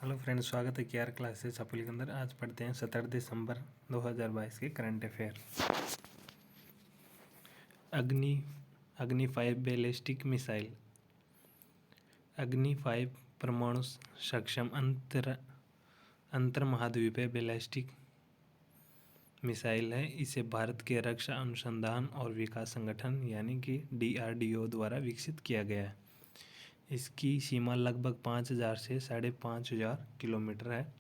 Hello friends, स्वागत है K R classes Apul के अंदर। आज पढ़ते हैं 17 दिसंबर 2022 के करंट अफेयर। अग्नि 5 बैलिस्टिक मिसाइल। अग्नि 5 परमाणु सक्षम अंतर महाद्वीपीय बैलिस्टिक मिसाइल है। इसे भारत के रक्षा अनुसंधान और विकास संगठन यानी कि DRDO द्वारा विकसित किया गया है। इसकी सीमा लगभग 5000 से 5500 किलोमीटर है।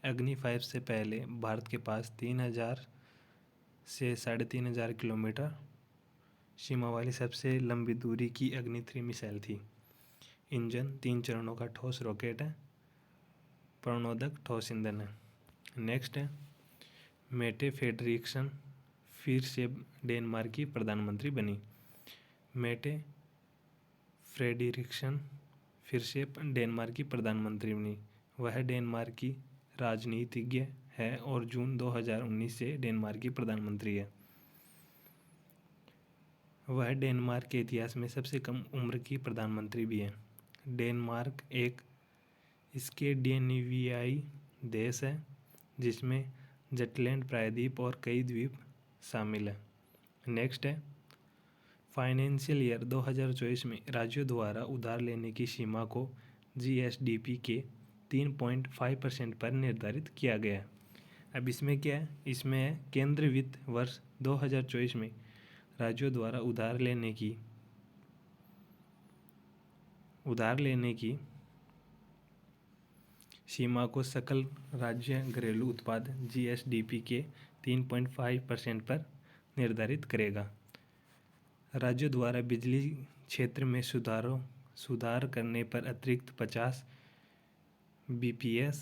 अग्नि 5 से पहले भारत के पास 3000 से 3500 किलोमीटर सीमा वाली सबसे लंबी दूरी की अग्नि 3 मिसाइल थी। इंजन 3 चरणों का ठोस रॉकेट है। प्रणोदक ठोस ईंधन है। नेक्स्ट है मेटे फ्रेडरिक्सन फिर से डेनमार्क की प्रधानमंत्री बनी। मेटे फ्रेडरिक्सन फिर से डेनमार्क की प्रधानमंत्री बनी। वह डेनमार्क की राजनीतिज्ञ है और जून 2019 से डेनमार्क की प्रधानमंत्री है। वह डेनमार्क के इतिहास में सबसे कम उम्र की प्रधानमंत्री भी है। डेनमार्क एक स्कैंडिनेवियाई देश है जिसमें जटलैंड प्रायद्वीप और कई द्वीप शामिल हैं। नेक्स्ट है फाइनेंशियल ईयर 2024 में राज्यों द्वारा उधार लेने की सीमा को GSDP के 3.5% पर निर्धारित किया गया है। अब इसमें क्या है? इसमें है केंद्रीय वित्त वर्ष 2024 में राज्यों द्वारा उधार लेने की सीमा को सकल राज्य घरेलू उत्पाद GSDP के 3.5% पर निर्धारित करेगा। राज्यों द्वारा बिजली क्षेत्र में सुधार करने पर अतिरिक्त 50 BPS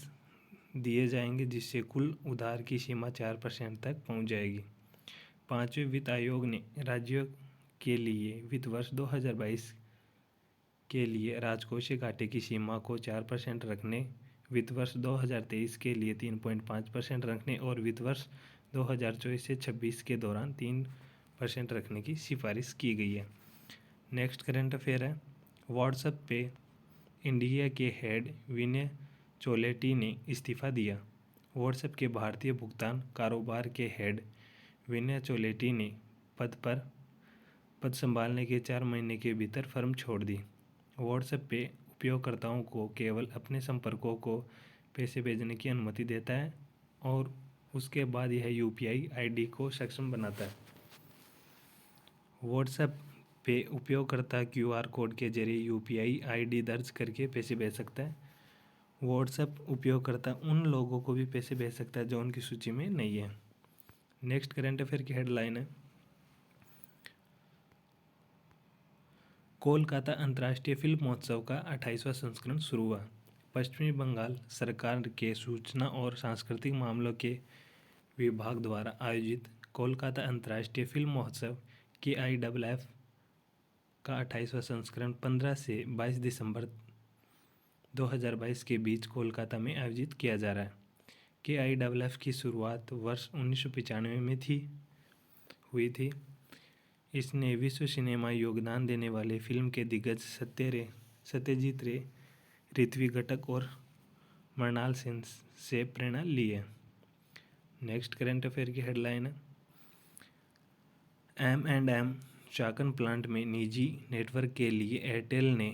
दिए जाएंगे, जिससे कुल उधार की सीमा 4% तक पहुंच जाएगी। पांचवें वित्त आयोग ने राज्यों के लिए वित्त वर्ष 2022 के लिए राजकोषीय घाटे की सीमा को 4% रखने, वित्त वर्ष 2023 के लिए 3.5% रखने और वित्त वर्ष 2024 से 26 के दौरान 3% रखने की सिफारिश की गई है। नेक्स्ट करंट अफेयर है व्हाट्सएप पे इंडिया के हेड विनय चोलेटी ने इस्तीफा दिया। व्हाट्सएप के भारतीय भुगतान कारोबार के हेड विनय चोलेटी ने पद संभालने के 4 महीने के भीतर फर्म छोड़ दी। व्हाट्सएप पे उपयोगकर्ताओं को केवल अपने संपर्कों को पैसे भेजने की अनुमति देता है और उसके बाद यह UPI ID को सक्षम बनाता है। व्हाट्सएप पे उपयोगकर्ता QR कोड के जरिए UPI ID दर्ज करके पैसे भेज सकता है। व्हाट्सएप उपयोगकर्ता उन लोगों को भी पैसे भेज सकता है जो उनकी सूची में नहीं है। नेक्स्ट करंट अफेयर की हेडलाइन है कोलकाता अंतर्राष्ट्रीय फिल्म महोत्सव का 28वां संस्करण शुरू हुआ। पश्चिमी बंगाल सरकार के सूचना और सांस्कृतिक मामलों के विभाग द्वारा आयोजित कोलकाता अंतर्राष्ट्रीय फिल्म महोत्सव KIFF का 28वां संस्करण 15 से 22 दिसंबर 2022 के बीच कोलकाता में आयोजित किया जा रहा है। KIFF की शुरुआत वर्ष 1995 में हुई थी। इसने विश्व सिनेमा योगदान देने वाले फिल्म के दिग्गज सत्यजीत रे, ऋत्विक घटक और मृणाल सेन से प्रेरणा ली है। नेक्स्ट करंट अफेयर की हेडलाइन है M&M चाकन प्लांट में निजी नेटवर्क के लिए एयरटेल ने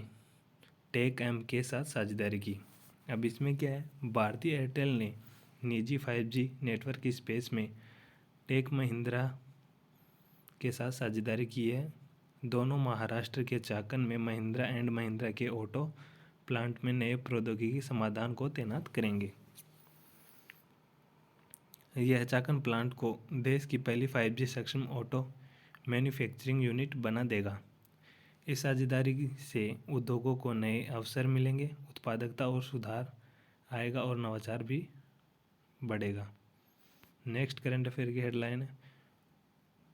टेक एम के साथ साझेदारी की। अब इसमें क्या है? भारतीय एयरटेल ने निजी 5G नेटवर्क स्पेस में टेक महिंद्रा के साथ साझेदारी की है। दोनों महाराष्ट्र के चाकन में महिंद्रा एंड महिंद्रा के ऑटो प्लांट में नए प्रौद्योगिकी समाधान को तैनात करेंगे। यह चाकन प्लांट को देश की पहली 5G सक्षम ऑटो मैन्युफैक्चरिंग यूनिट बना देगा। इस साझेदारी से उद्योगों को नए अवसर मिलेंगे, उत्पादकता और सुधार आएगा और नवाचार भी बढ़ेगा। नेक्स्ट करंट अफेयर की हेडलाइन है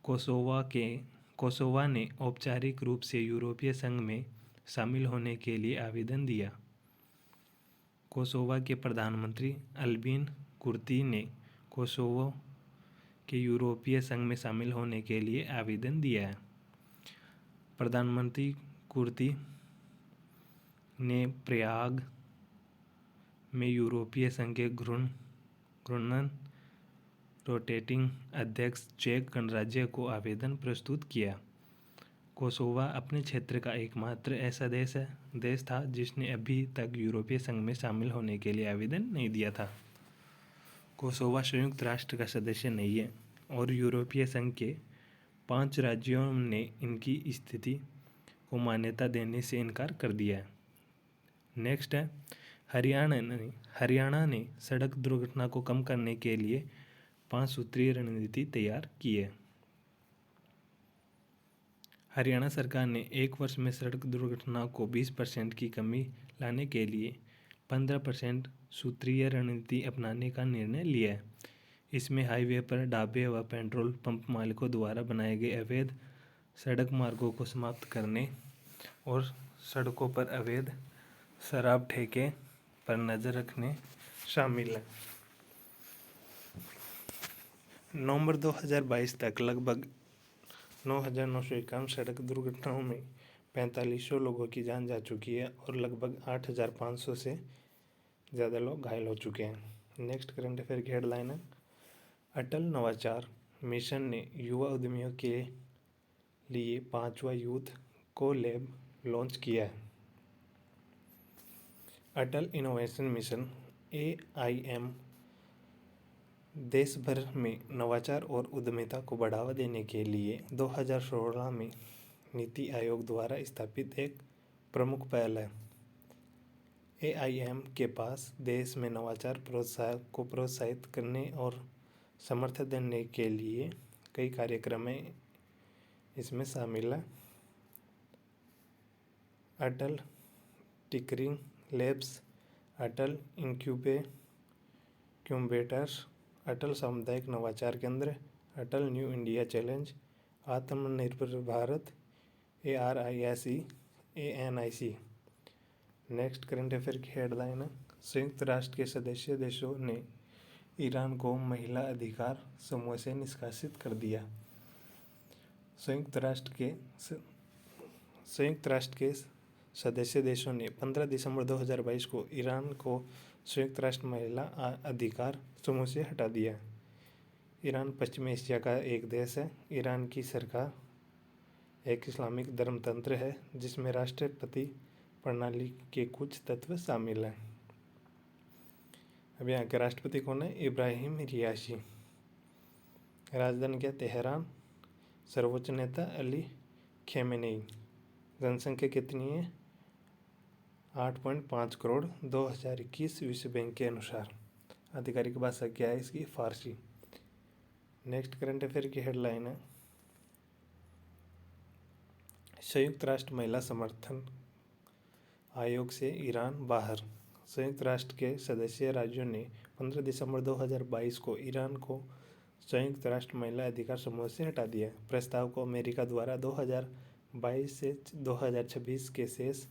कोसोवा ने औपचारिक रूप से यूरोपीय संघ में शामिल होने के लिए आवेदन दिया। कोसोवा के प्रधानमंत्री अल्बिन कुर्ती ने कोसोवो के यूरोपीय संघ में शामिल होने के लिए आवेदन दिया है। प्रधानमंत्री कुर्ती ने प्रयाग में यूरोपीय संघ के घूर्णन रोटेटिंग अध्यक्ष चेक गणराज्य को आवेदन प्रस्तुत किया। कोसोवा अपने क्षेत्र का एकमात्र ऐसा देश था जिसने अभी तक यूरोपीय संघ में शामिल होने के लिए आवेदन नहीं दिया था। कोसोवा संयुक्त राष्ट्र का सदस्य नहीं है और यूरोपीय संघ के 5 राज्यों ने इनकी स्थिति को मान्यता देने से इनकार कर दिया है। नेक्स्ट है हरियाणा ने सड़क दुर्घटना को कम करने के लिए 5 सूत्रीय रणनीति तैयार की है। हरियाणा सरकार ने 1 वर्ष में सड़क दुर्घटना को 20% की कमी लाने के लिए 15% सूत्रीय रणनीति अपनाने का निर्णय लिया है। इसमें हाईवे पर ढाबे व पेट्रोल पंप मालिकों द्वारा बनाए गए अवैध सड़क मार्गों को समाप्त करने और सड़कों पर अवैध शराब ठेके पर नज़र रखने शामिल है। नवंबर 2022 तक लगभग 9,951 सड़क दुर्घटनाओं में 4500 लोगों की जान जा चुकी है और लगभग 8,500 से ज़्यादा लोग घायल हो चुके हैं। नेक्स्ट करंट अफेयर की हेडलाइन है, अटल नवाचार मिशन ने युवा उद्यमियों के लिए 5वां यूथ को लैब लॉन्च किया है। अटल इनोवेशन मिशन AIM देश भर में नवाचार और उद्यमिता को बढ़ावा देने के लिए 2016 में नीति आयोग द्वारा स्थापित एक प्रमुख पहल है। AIM के पास देश में नवाचार को प्रोत्साहित करने और समर्थन देने के लिए कई कार्यक्रम इसमें शामिल है। अटल टिंकरिंग लैब्स, अटल इंक्यूबेटर्स, अटल सामुदायिक नवाचार केंद्र, अटल न्यू इंडिया चैलेंज, आत्मनिर्भर Bharat, ARISE, ANIC। Next current affair की हेडलाइन है, संयुक्त राष्ट्र के सदस्य देशों ने ईरान को महिला अधिकार समूह से निष्कासित कर दिया। संयुक्त राष्ट्र के सदस्य देशों ने 15 दिसंबर 2022 को ईरान को संयुक्त राष्ट्र महिला अधिकार समूह से हटा दिया। ईरान पश्चिम एशिया का एक देश है। ईरान की सरकार एक इस्लामिक धर्मतंत्र है जिसमें राष्ट्रपति प्रणाली के कुछ तत्व शामिल हैं। अब यहाँ के राष्ट्रपति कौन है? इब्राहिम रियासी। राजधानी क्या? तेहरान। सर्वोच्च नेता अली खमेनेई। जनसंख्या कितनी है? 8.5 करोड़ 2021 विश्व बैंक के अनुसार। आधिकारिक भाषा क्या है इसकी? फारसी। नेक्स्ट करंट अफेयर की हेडलाइन है, संयुक्त राष्ट्र महिला समर्थन आयोग से ईरान बाहर। संयुक्त राष्ट्र के सदस्य राज्यों ने 15 दिसंबर 2022 को ईरान को संयुक्त राष्ट्र महिला अधिकार समूह से हटा दिया। प्रस्ताव को अमेरिका द्वारा 2022 से 2026 के शेष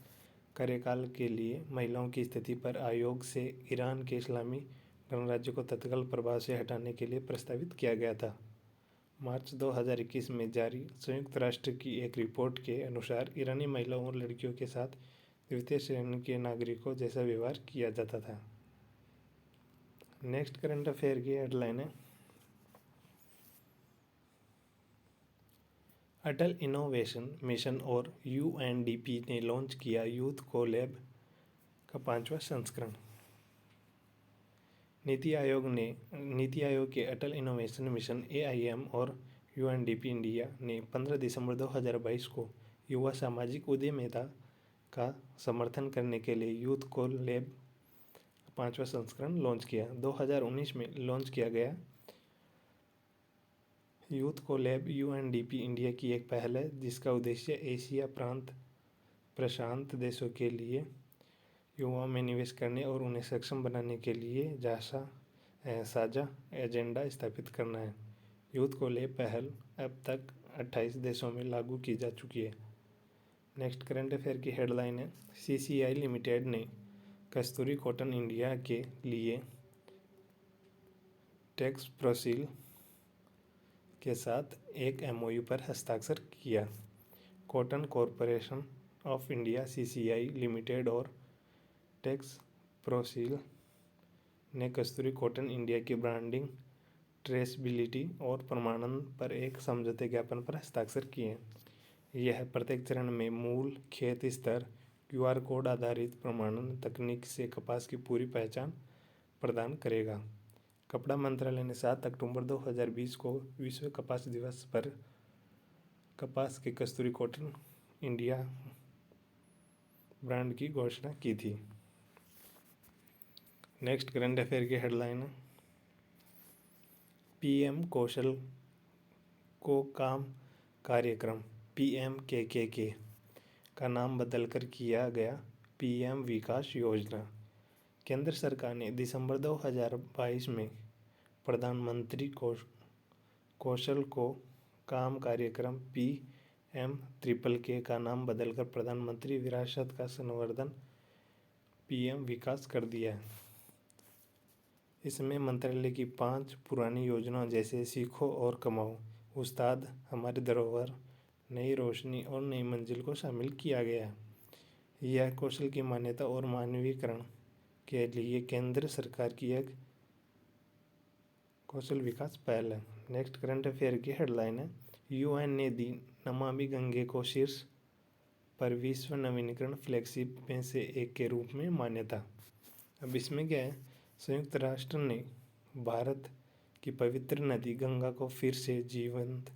कार्यकाल के लिए महिलाओं की स्थिति पर आयोग से ईरान के इस्लामी गणराज्य को तत्काल प्रभाव से हटाने के लिए प्रस्तावित किया गया था। मार्च 2021 में जारी संयुक्त राष्ट्र की एक रिपोर्ट के अनुसार ईरानी महिलाओं और लड़कियों के साथ द्वितीय श्रेणी के नागरिकों जैसा व्यवहार किया जाता था। नेक्स्ट करंट अफेयर की हेडलाइन है, अटल इनोवेशन मिशन और UNDP ने लॉन्च किया यूथ को लैब का 5वां संस्करण। नीति आयोग के अटल इनोवेशन मिशन AIM और UNDP इंडिया ने 15 दिसंबर 2022 को युवा सामाजिक उद्यमिता का समर्थन करने के लिए यूथ को लैब 5वां संस्करण लॉन्च किया। 2019 में लॉन्च किया गया यूथ को लैब UNDP इंडिया की एक पहल है जिसका उद्देश्य एशिया प्रशांत देशों के लिए युवाओं में निवेश करने और उन्हें सक्षम बनाने के लिए साझा एजेंडा स्थापित करना है। यूथ को लैब पहल अब तक 28 देशों में लागू की जा चुकी है। नेक्स्ट करंट अफेयर की हेडलाइन है, CCI लिमिटेड ने कस्तूरी कॉटन इंडिया के लिए टैक्स प्रोसील के साथ एक MOU पर हस्ताक्षर किया। Cotton corporation of India CCI limited और टैक्स प्रोसील ने कस्तूरी कॉटन इंडिया की ब्रांडिंग, ट्रेसबिलिटी और प्रमाणन पर एक समझौते ज्ञापन पर हस्ताक्षर किए। यह प्रत्येक चरण में मूल खेत स्तर QR कोड आधारित प्रमाणन तकनीक से कपास की पूरी पहचान प्रदान करेगा। कपड़ा मंत्रालय ने 7 अक्टूबर 2020 को विश्व कपास दिवस पर कपास के कस्तूरी कॉटन इंडिया ब्रांड की घोषणा की थी। नेक्स्ट करंट अफेयर की हेडलाइन है, PM कौशल को काम कार्यक्रम PMKKK का नाम बदलकर किया गया PM विकास योजना। केंद्र सरकार ने दिसंबर 2022 में प्रधानमंत्री कौशल को काम कार्यक्रम PMKKK का नाम बदलकर प्रधानमंत्री विरासत का संवर्धन PM विकास कर दिया। इसमें मंत्रालय की 5 पुरानी योजनाओं जैसे सीखो और कमाओ, उस्ताद, हमारी धरोहर, नई रोशनी और नई मंजिल को शामिल किया गया। यह कौशल की मान्यता और मानवीकरण के लिए केंद्र सरकार की एक कौशल विकास पहल है। नेक्स्ट करंट अफेयर की हेडलाइन है, UN ने दी नमामि गंगे को शीर्ष पर विश्व नवीनीकरण फ्लैगशिप में से एक के रूप में मान्यता। अब इसमें क्या है, संयुक्त राष्ट्र ने भारत की पवित्र नदी गंगा को फिर से जीवंत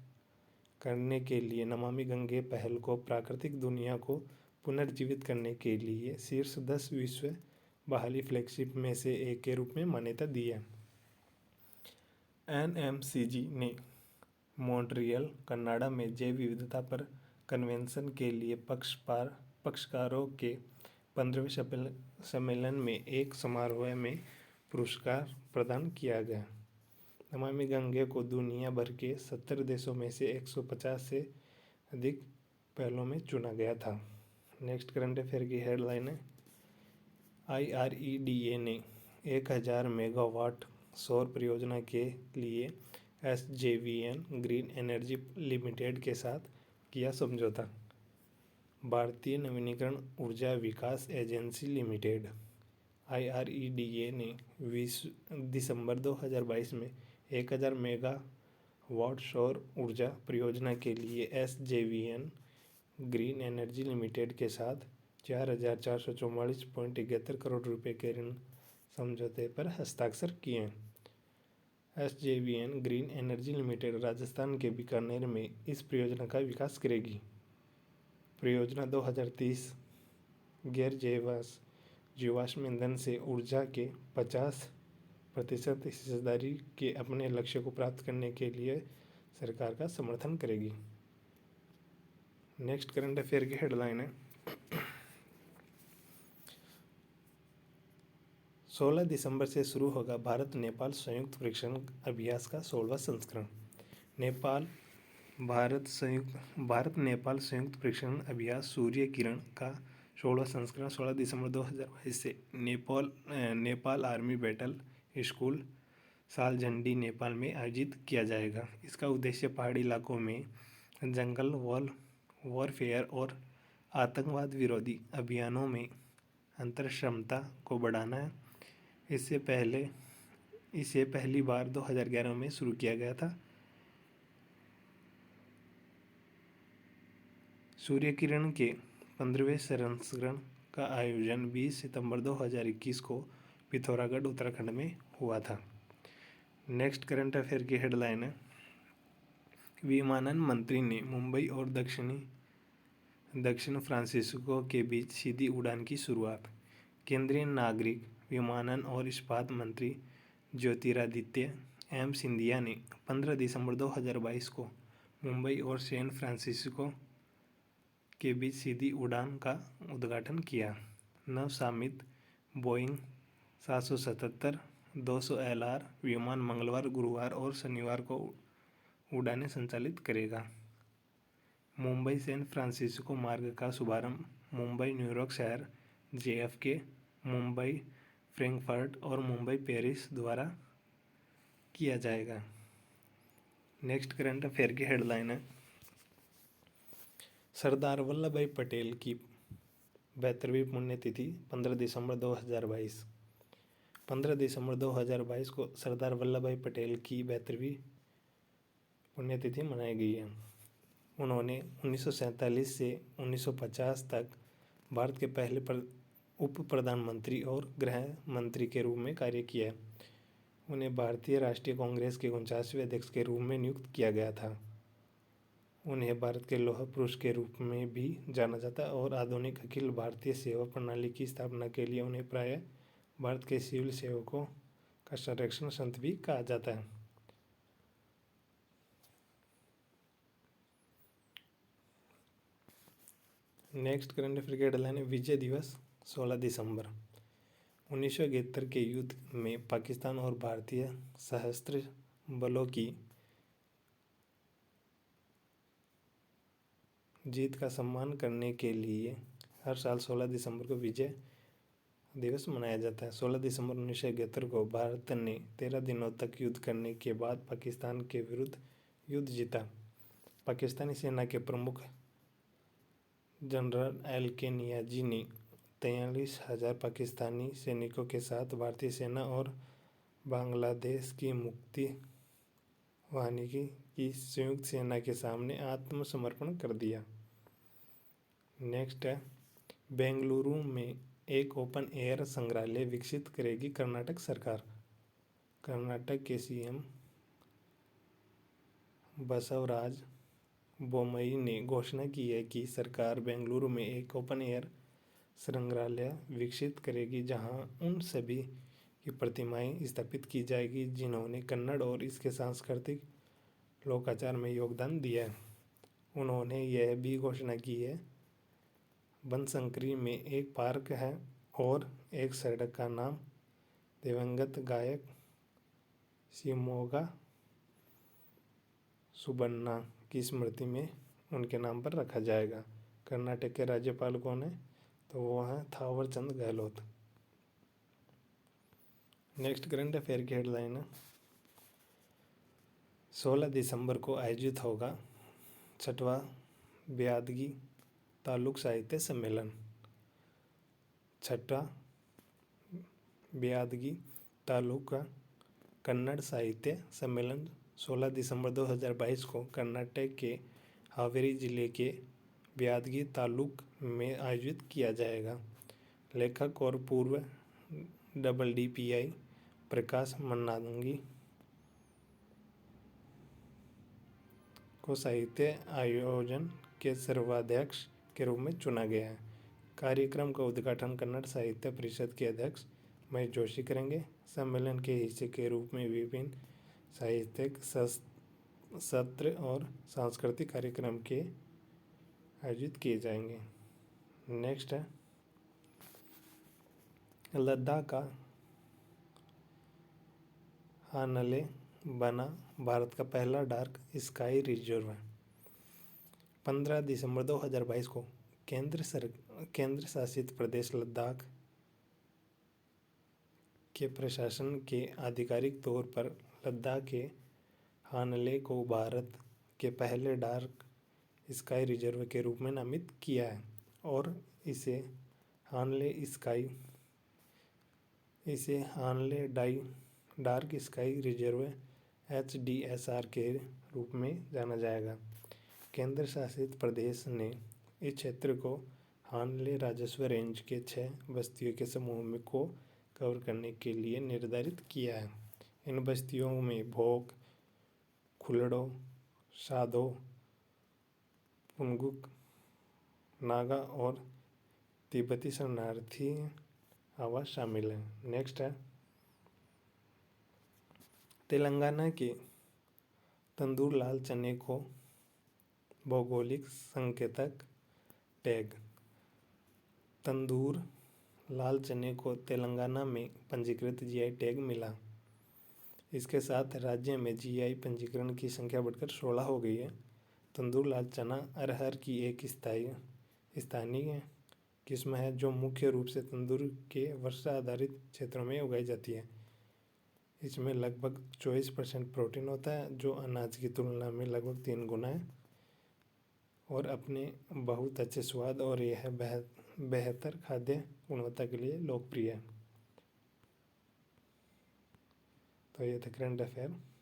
करने के लिए नमामि गंगे पहल को प्राकृतिक दुनिया को पुनर्जीवित करने के लिए शीर्ष 10 विश्व बहाली फ्लैगशिप में से एक के रूप में मान्यता दी है। NMCG ने मॉन्ट्रियल, कनाडा में जैव विविधता पर कन्वेंशन के लिए पक्षकारों के 15वें सम्मेलन में एक समारोह में पुरस्कार प्रदान किया गया। नमामि गंगे को दुनिया भर के 70 देशों में से 150 से अधिक पहलों में चुना गया था। नेक्स्ट करंट अफेयर की हेडलाइन है, IREDA ने 1000 मेगावाट सौर परियोजना के लिए SJVN ग्रीन एनर्जी लिमिटेड के साथ किया समझौता। भारतीय नवीनीकरण ऊर्जा विकास एजेंसी लिमिटेड IREDA ने दिसंबर 2022 में 1000 मेगावाट सौर ऊर्जा परियोजना के लिए SJVN ग्रीन एनर्जी लिमिटेड के साथ 4444.71 करोड़ रुपए के ऋण समझौते पर हस्ताक्षर किए। SJVN green energy limited Rajasthan के बीकानेर में इस परियोजना का विकास करेगी। परियोजना 2030 गैर जीवाश्म ईंधन से ऊर्जा के 50% हिस्सेदारी के अपने लक्ष्य को प्राप्त करने के लिए सरकार का समर्थन करेगी। नेक्स्ट करंट अफेयर की हेडलाइन है, 16 दिसंबर से शुरू होगा भारत नेपाल संयुक्त प्रशिक्षण अभ्यास का 16वां संस्करण। भारत नेपाल संयुक्त प्रशिक्षण अभ्यास सूर्य किरण का 16वां संस्करण 16 दिसंबर 2022 से Nepal army battle school Saljhandi Nepal में आयोजित किया जाएगा। इसका उद्देश्य पहाड़ी इलाकों में जंगल वॉरफेयर और आतंकवाद विरोधी अभियानों में अंतर क्षमता को बढ़ाना है। इसे पहली बार 2011 में शुरू किया गया था। सूर्य किरण के 15वें संस्करण का आयोजन 20 सितंबर 2021 को पिथौरागढ़ उत्तराखंड में हुआ था। नेक्स्ट करंट अफेयर की हेडलाइन है, विमानन मंत्री ने मुंबई और दक्षिण फ्रांसिस्को के बीच सीधी उड़ान की शुरुआत। केंद्रीय नागरिक विमानन और इस्पात मंत्री ज्योतिरादित्य सिंधिया ने 15 दिसंबर 2022 को मुंबई और सैन फ्रांसिस्को के बीच सीधी उड़ान का उद्घाटन किया। नवसामित बोइंग 777-200 LR विमान मंगलवार, गुरुवार और शनिवार को उड़ानें संचालित करेगा। मुंबई सैन फ्रांसिस्को मार्ग का शुभारंभ मुंबई न्यूयॉर्क शहर, JFK, मुंबई फ्रैंकफर्ट और मुंबई पेरिस द्वारा किया जाएगा। नेक्स्ट करंट अफेयर की हेडलाइन है, सरदार वल्लभ भाई पटेल की 72वीं पुण्यतिथि 15 दिसंबर 2022। 15 दिसंबर 2022 को सरदार वल्लभ भाई पटेल की 72वीं पुण्यतिथि मनाई गई है। उन्होंने 1947 से 1950 तक भारत के पहले उप प्रधानमंत्री और गृह मंत्री के रूप में कार्य किया है। उन्हें भारतीय राष्ट्रीय कांग्रेस के 49वें अध्यक्ष के रूप में नियुक्त किया गया था। उन्हें भारत के लौह पुरुष के रूप में भी जाना जाता है और आधुनिक अखिल भारतीय सेवा प्रणाली की स्थापना के लिए उन्हें प्रायः भारत के सिविल सेवकों का संरक्षण संत भी कहा जाता है। नेक्स्ट करंट अफेयर की हेडलाइन है विजय दिवस 16 दिसंबर। 1971 के युद्ध में पाकिस्तान और भारतीय सशस्त्र बलों की जीत का सम्मान करने के लिए हर साल 16 दिसंबर को विजय दिवस मनाया जाता है। 16 दिसंबर 1971 को भारत ने 13 दिनों तक युद्ध करने के बाद पाकिस्तान के विरुद्ध युद्ध जीता। पाकिस्तानी सेना के प्रमुख जनरल LK नियाज़ी ने 43,000 पाकिस्तानी सैनिकों के साथ भारतीय सेना और बांग्लादेश की मुक्ति वाहिनी की संयुक्त सेना के सामने आत्मसमर्पण कर दिया। नेक्स्ट है बेंगलुरु में एक ओपन एयर संग्रहालय विकसित करेगी कर्नाटक सरकार। कर्नाटक के CM बसवराज बोम्मई ने घोषणा की है कि सरकार बेंगलुरु में एक ओपन एयर संग्रहालय विकसित करेगी जहां उन सभी की प्रतिमाएं स्थापित की जाएगी जिन्होंने कन्नड़ और इसके सांस्कृतिक लोकाचार में योगदान दिया है। उन्होंने यह भी घोषणा की है बनशंकरी में एक पार्क है और एक सड़क का नाम दिवंगत गायक शिवमोगा सुब्बण्णा की स्मृति में उनके नाम पर रखा जाएगा। कर्नाटक के राज्यपाल कौन है? तो वो हैं Thawar Chand Gehlot. Next current affair की हेडलाइन है 16 दिसंबर को आयोजित होगा 6वां ब्यादगी तालुक साहित्य सम्मेलन। 6वां ब्यादगी तालुका कन्नड़ साहित्य सम्मेलन 16 दिसंबर 2022 को कर्नाटक के हावेरी जिले के ब्यादगी तालुक में आयोजित किया जाएगा। लेखक और पूर्व DDPI प्रकाश मन्नागी को साहित्य आयोजन के सर्वाध्यक्ष के रूप में चुना गया है। कार्यक्रम का उद्घाटन कन्नड़ साहित्य परिषद के अध्यक्ष महेश जोशी करेंगे। सम्मेलन के हिस्से के रूप में विभिन्न साहित्यिक सत्र और सांस्कृतिक कार्यक्रम के आयोजित किए जाएंगे। नेक्स्ट है लद्दाख का हानले बना भारत का पहला डार्क स्काई रिजर्व। 15 दिसंबर 2022 को केंद्र शासित प्रदेश लद्दाख के प्रशासन के आधिकारिक तौर पर लद्दाख के हानले को भारत के पहले डार्क स्काई रिजर्व के रूप में नामित किया है और इसे हानले डार्क स्काई रिजर्व HDSR के रूप में जाना जाएगा। केंद्र शासित प्रदेश ने इस क्षेत्र को हानले राजस्व रेंज के 6 बस्तियों के समूह को कवर करने के लिए निर्धारित किया है। इन बस्तियों में भोक, खुलड़ो, साधो, पुंगुक, नागा और तिब्बती शरणार्थी आवास शामिल है। नेक्स्ट है तेलंगाना के तंदूर लाल चने को भौगोलिक संकेतक टैग। तंदूर लाल चने को तेलंगाना में पंजीकृत GI टैग मिला। इसके साथ राज्य में GI पंजीकरण की संख्या बढ़कर 16 हो गई है। तंदूर लाल चना अरहर की एक स्थानीय किस्म है जो मुख्य रूप से तंदूर के वर्षा आधारित क्षेत्रों में उगाई जाती है। इसमें लगभग 24% प्रोटीन होता है जो अनाज की तुलना में लगभग 3 गुना है और अपने बहुत अच्छे स्वाद और यह बेहतर खाद्य गुणवत्ता के लिए लोकप्रिय है। तो ये थे करंट अफेयर।